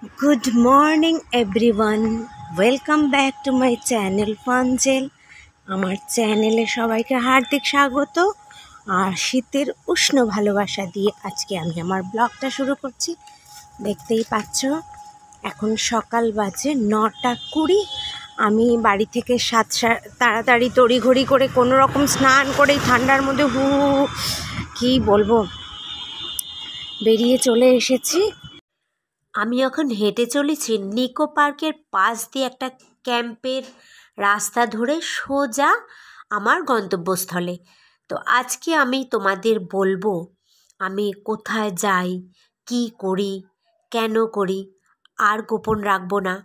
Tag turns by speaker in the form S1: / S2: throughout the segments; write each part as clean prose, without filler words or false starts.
S1: Good morning everyone. Welcome back to my channel Fanjel. আমার চ্যানেলে সবাইকে হার্দিক স্বাগত আর শীতের উষ্ণ ভালোবাসা দিয়ে আজকে আমি আমার ব্লগটা শুরু করছি। দেখতেই পাচ্ছ এখন সকাল বাজে 9:20। আমি বাড়ি থেকে তাড়াতাড়ি তড়িঘড়ি করে কোনো রকম স্নান করেই ঠান্ডার মধ্যে কি বলবো বেরিয়ে চলে এসেছি। আমি এখন হেঁটে চলেছি নিকো পার্কের পাশ দিয়ে একটা ক্যাম্পের রাস্তা ধরে সোজা আমার গন্তব্যস্থলে। তো আজকে আমি তোমাদের বলবো আমি কোথায় যাই, কি করি, কেন করি, আর গোপন রাখবো না,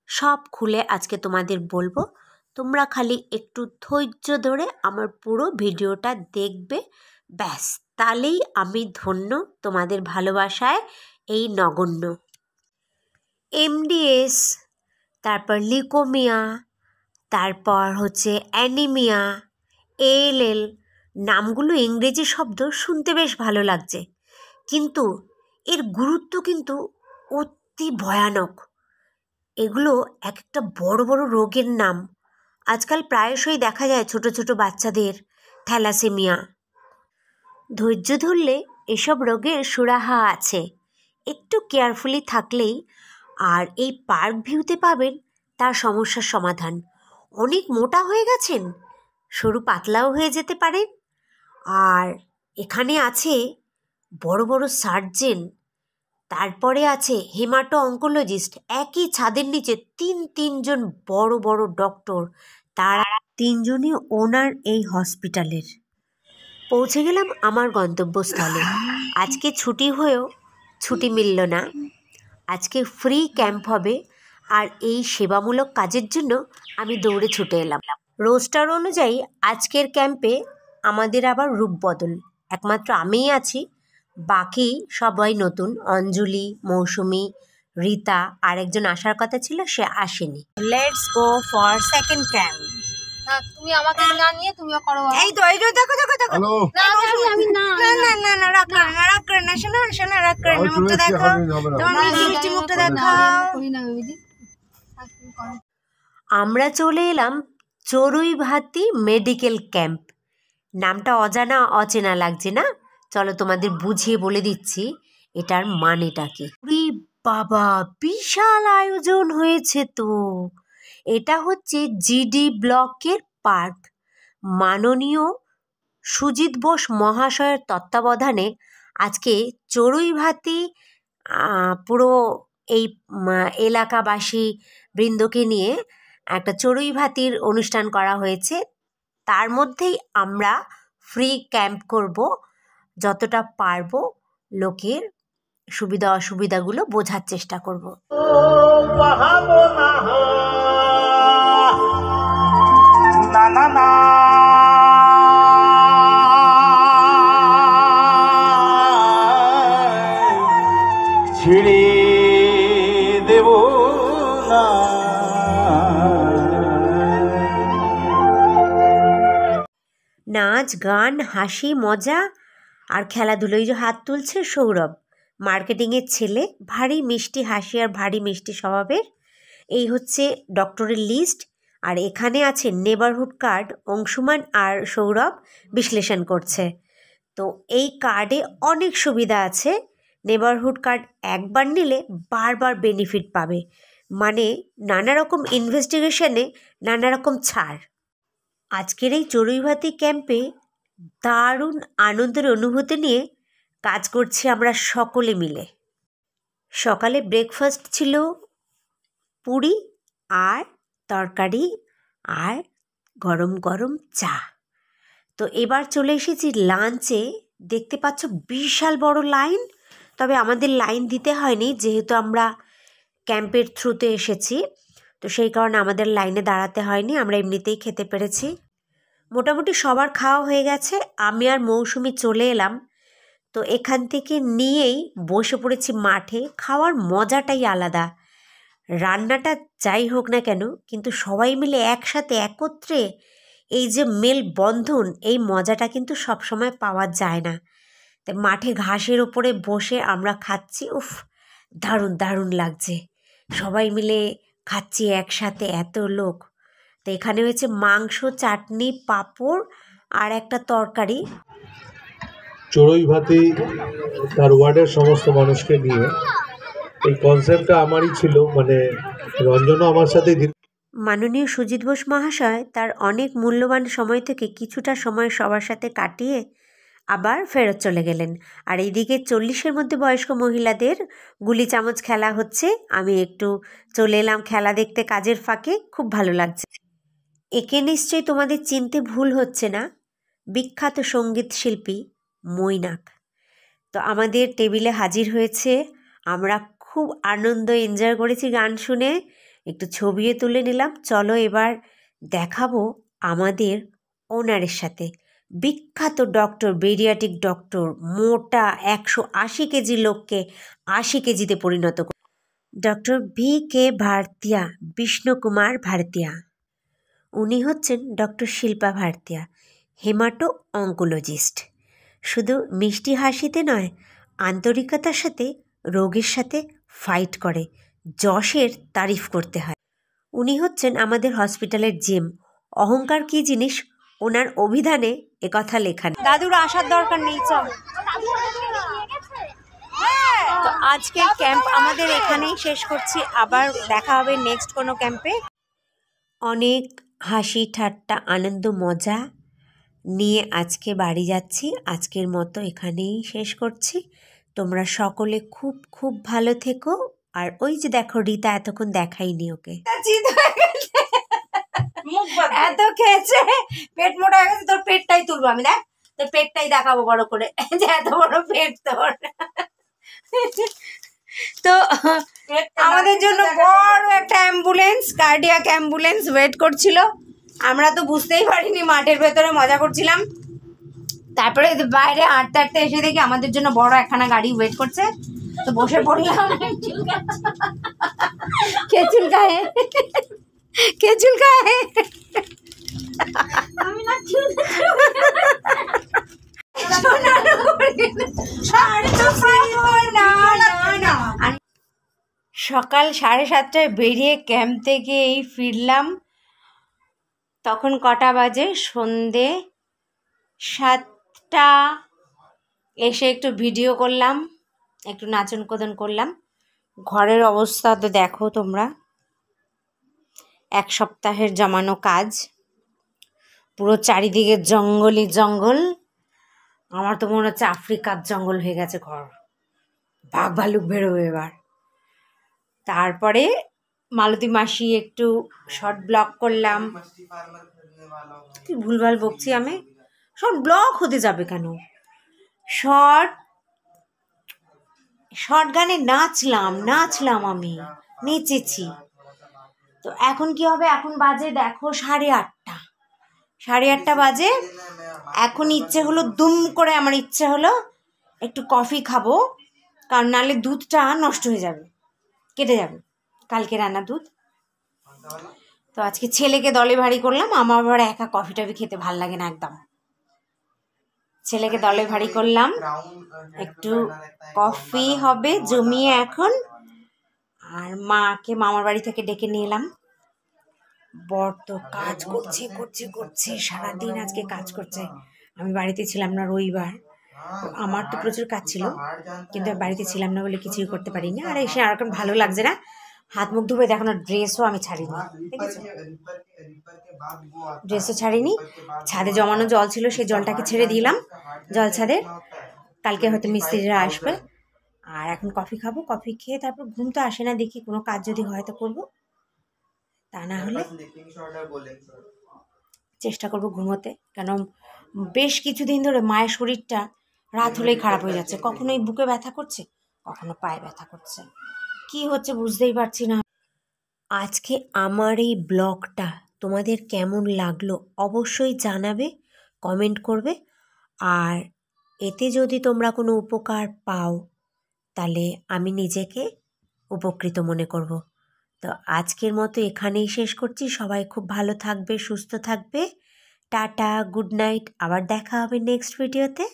S1: সব খুলে আজকে তোমাদের বলবো। তোমরা খালি একটু ধৈর্য ধরে আমার পুরো ভিডিওটা দেখবে, ব্যাস তাহলেই আমি ধন্য, তোমাদের ভালোবাসায় এই নগণ্য। এমডিএস, তারপর লিউকোমিয়া, তারপর হচ্ছে অ্যানিমিয়া, এএলএল, নামগুলো ইংরেজি শব্দ, শুনতে বেশ ভালো লাগছে, কিন্তু এর গুরুত্ব কিন্তু অতি ভয়ানক। এগুলো এক একটা বড় বড় রোগের নাম। আজকাল প্রায়শই দেখা যায় ছোট ছোট বাচ্চাদের থ্যালাসেমিয়া। ধৈর্য ধরলে এসব রোগের সুরাহা আছে, একটু কেয়ারফুলি থাকলেই। আর এই পার্ক ভিউতে পাবেন তার সমস্যার সমাধান। অনেক মোটা হয়ে গেছেন, সরু পাতলাও হয়ে যেতে পারেন। আর এখানে আছে বড় বড় সার্জেন, তারপরে আছে হেমাটো অঙ্কোলজিস্ট। একই ছাদের নিচে তিনজন বড় বড় ডক্টর, তারা তিনজনই ওনার এই হসপিটালের। পৌঁছে গেলাম আমার গন্তব্যস্থলে। আজকে ছুটি হয়েও ছুটি মিলল না। আজকে ফ্রি ক্যাম্প হবে, আর এই সেবামূলক কাজের জন্য আমি দৌড়ে ছুটে এলাম। রোস্টার অনুযায়ী আজকের ক্যাম্পে আমাদের আবার রূপ বদল। একমাত্র আমিই আছি, বাকি সবাই নতুন। অঞ্জলি, মৌসুমি, রীতা আর একজন আসার কথা ছিল, সে আসেনি। Let's go for second camp.
S2: তুমি আমাকে না নিয়ে তুমিও করো।
S1: এই তো দেখো
S2: আমি না
S1: রাগ করে না শোনা রাগ করে না। মুখটা দেখো, তোমার মিষ্টি মুখটা দেখাও। আমরা চলে এলাম চড়ুইভাতি মেডিকেল ক্যাম্প। নামটা অজানা অচেনা লাগছে না? চলো তোমাদের বুঝিয়ে বলে দিচ্ছি এটার মানেটা কি। বাবা, বিশাল আয়োজন হয়েছে তো। এটা হচ্ছে জিডি ব্লকের পার্ক। মাননীয় সুজিত বোস মহাশয়ের তত্ত্বাবধানে আজকে চড়ুইভাতি পুরো এই এলাকাবাসী বৃন্দকে নিয়ে একটা চড়ুইভাতির অনুষ্ঠান করা হয়েছে। তার মধ্যেই আমরা ফ্রি ক্যাম্প করব, যতটা পারবো লোকের সুবিধা অসুবিধাগুলো বোঝার চেষ্টা করব।
S3: ছেড়ে দেব না।
S1: নাচ, গান, হাসি, মজা আর খেলাধুলোয় যে হাত তুলছে সৌরভ, মার্কেটিংয়ের ছেলে, ভারী মিষ্টি হাসি আর ভারী মিষ্টি স্বভাবের। এই হচ্ছে ডক্টরের লিস্ট। আর এখানে আছে নেবারহুড কার্ড, অংশুমান আর সৌরভ বিশ্লেষণ করছে। তো এই কার্ডে অনেক সুবিধা আছে। নেবারহুড কার্ড একবার নিলে বারবার বেনিফিট পাবে, মানে নানা রকম ইনভেস্টিগেশনে নানা রকম ছাড়। আজকের এই চড়ুইভাতি ক্যাম্পে দারুণ আনন্দের অনুভূতি নিয়ে কাজ করছি আমরা সকলে মিলে। সকালে ব্রেকফাস্ট ছিল পুরি আর তরকারি আর গরম গরম চা। তো এবার চলে এসেছি লাঞ্চে। দেখতে পাচ্ছ বিশাল বড় লাইন, তবে আমাদের লাইন দিতে হয়নি, যেহেতু আমরা ক্যাম্পের থ্রুতে এসেছি, তো সেই কারণে আমাদের লাইনে দাঁড়াতে হয়নি, আমরা এমনিতেই খেতে পেরেছি। মোটামুটি সবার খাওয়া হয়ে গেছে, আমি আর মৌসুমি চলে এলাম। তো এখান থেকে নিয়েই বসে পড়েছি মাঠে। খাওয়ার মজাটাই আলাদা। রান্নাটা যাই হোক না কেন, কিন্তু সবাই মিলে একসাথে একত্রে এই যে মেলবন্ধন, এই মজাটা কিন্তু সবসময় পাওয়া যায় না। তাই মাঠে ঘাসের ওপরে বসে আমরা খাচ্ছি, উফ দারুণ দারুণ লাগছে। সবাই মিলে খাচ্ছি একসাথে, এত লোক। তো এখানে হয়েছে মাংস, চাটনি, পাঁপড় আর একটা তরকারি।
S4: চড়ুই ভাতি তার ওয়ার্ডের সমস্ত মানুষকে নিয়ে, এই কনসেপ্টটা আমারই ছিল, মানে রঞ্জনও আমার সাথে
S1: মাননীয় সুজিত বোস মহাশয় তার অনেক মূল্যবান সময় থেকে কিছুটা সময় সবার সাথে কাটিয়ে আবার ফেরত চলে গেলেন। আর এইদিকে 40-এর মধ্যে বয়স্ক মহিলাদের গুলি চামচ খেলা হচ্ছে। আমি একটু চলে এলাম খেলা দেখতে কাজের ফাঁকে, খুব ভালো লাগছে। একে নিশ্চয়ই তোমাদের চিনতে ভুল হচ্ছে না, বিখ্যাত সঙ্গীত শিল্পী মৈনাক। তো আমাদের টেবিলে হাজির হয়েছে, আমরা খুব আনন্দ এনজয় করেছি গান শুনে, একটু ছবিও তুলে নিলাম। চলো এবার দেখাবো আমাদের ওনারের সাথে, বিখ্যাত ডক্টর, বেরিয়াটিক ডক্টর, মোটা 180 কেজি লোককে 80 কেজিতে পরিণত করে ডক্টর VK ভারতিয়া, বিষ্ণু কুমার ভারতিয়া। উনি হচ্ছেন ডক্টর শিল্পা ভারতিয়া, হেমাটো অঙ্কোলজিস্ট। শুধু মিষ্টি হাসিতে নয়, আন্তরিকতার সাথে রোগীর সাথে ফাইট করে, যশের তারিফ করতে হয়। উনি হচ্ছেন আমাদের হসপিটালের জেম। অহংকার কী জিনিস ওনার অভিধানে একথা লেখা নেই। দাদুর আসার দরকার নেই, চল। তো আজকের ক্যাম্প আমাদের এখানেই শেষ করছি, আবার দেখা হবে নেক্সট কোনো ক্যাম্পে। অনেক হাসি ঠাট্টা আনন্দ মজা নিয়ে আজকে বাড়ি যাচ্ছি। আজকের মতো এখানেই শেষ করছি। তোমরা সকলে খুব খুব ভালো থেকো। আর ওই যে দেখো রীতা, এতক্ষণ দেখাইনি ওকে, এত খেয়েছে পেট মোটা হয়ে গেছে। তোর পেটটাই তুলবো আমি, দেখ তোর পেটটাই দেখাবো বড় করে, যে এত বড় পেট তোর। তো আমাদের জন্য বড় একটা অ্যাম্বুলেন্স, কার্ডিয়াক অ্যাম্বুলেন্স ওয়েট করছিল। আমরা তো বুঝতেই পারিনি, মাঠের ভেতরে মজা করছিলাম। তারপরে বাইরে হাঁটতে হাঁটতে এসে দেখি আমাদের জন্য বড় একখানা গাড়ি ওয়েট করছে। তো বসে পড়লাম। খেচুল গায়ে, খেচুল গায়ে। সকাল 7:30টায় বেরিয়ে ক্যাম্প থেকে এই ফিরলাম। তখন কটা বাজে? সন্ধে 7টা। এসে একটু ভিডিও করলাম, একটু নাচন কোদন করলাম। ঘরের অবস্থা তো দেখো তোমরা, 1 সপ্তাহের জমানো কাজ, পুরো চারিদিকে জঙ্গলই জঙ্গল। আমার তো মনে হচ্ছে আফ্রিকার জঙ্গল হয়ে গেছে ঘর, বাঘ ভালুক বেরোবে এবার। তারপরে মালতী মাসি একটু শর্ট ব্লগ করলাম। কি ভুলভাল বকছি আমি, শর্ট ব্লগ হতে যাবে কেন? শর্ট গানে নাচলাম আমি, নেচেছি। তো এখন কি হবে? এখন বাজে দেখো 8:30। 8:30 বাজে। এখন ইচ্ছে হলো দুম করে, আমার ইচ্ছে হলো একটু কফি খাবো, কারণ নাহলে দুধটা নষ্ট হয়ে যাবে, কেটে যাবে, কালকে রান্না দুধ। তো আজকে ছেলেকে দলে ভারী করলাম। আমার আবার একা কফি টফি খেতে ভাল লাগে না একদম। ছেলেকে দলে ভারী করলাম, একটু কফি হবে জমিয়ে এখন। আর মাকে মামার বাড়ি থেকে ডেকে নিয়ে এলাম। বর তো কাজ করছে সারাদিন, আজকে কাজ করছে। আমি বাড়িতে ছিলাম না, রবিবার। আমার তো প্রচুর কাজ ছিল, কিন্তু বাড়িতে ছিলাম না বলে কিছুই করতে পারিনি। আর এসে আর এখন ভালো লাগছে না, হাত মুখ ধুবে দেখো না, ড্রেসও আমি ছাড়িনি, দেখেছো? ড্রেসও ছাড়িনি। ছাদে জমানো জল ছিল, সেই জলটাকে ছেড়ে দিলাম জল ছাদে। কালকে হয়তো মিস্ত্রিরা আসবে। আর এখন কফি খাবো, কফি খেয়ে তারপর ঘুম তো আসে না, দেখি কোনো কাজ যদি হয় তো করবো, তা না হলে চেষ্টা করবো ঘুমোতে। কেন বেশ কিছুদিন ধরে মায়ের শরীরটা রাত হলেই খারাপ হয়ে যাচ্ছে, কখনো এই বুকে ব্যথা করছে, কখনো পায়ে ব্যথা করছে, কি হচ্ছে বুঝতেই পারছি না। আজকে আমার এই ব্লগটা তোমাদের কেমন লাগলো অবশ্যই জানাবে, কমেন্ট করবে। আর এতে যদি তোমরা কোনো উপকার পাও তাহলে আমি নিজেকে উপকৃত মনে করব। তো আজকের মতো এখানেই শেষ করছি। সবাই খুব ভালো থাকবে, সুস্থ থাকবে। Tata, good night. আবার দেখা হবে নেক্সট ভিডিওতে।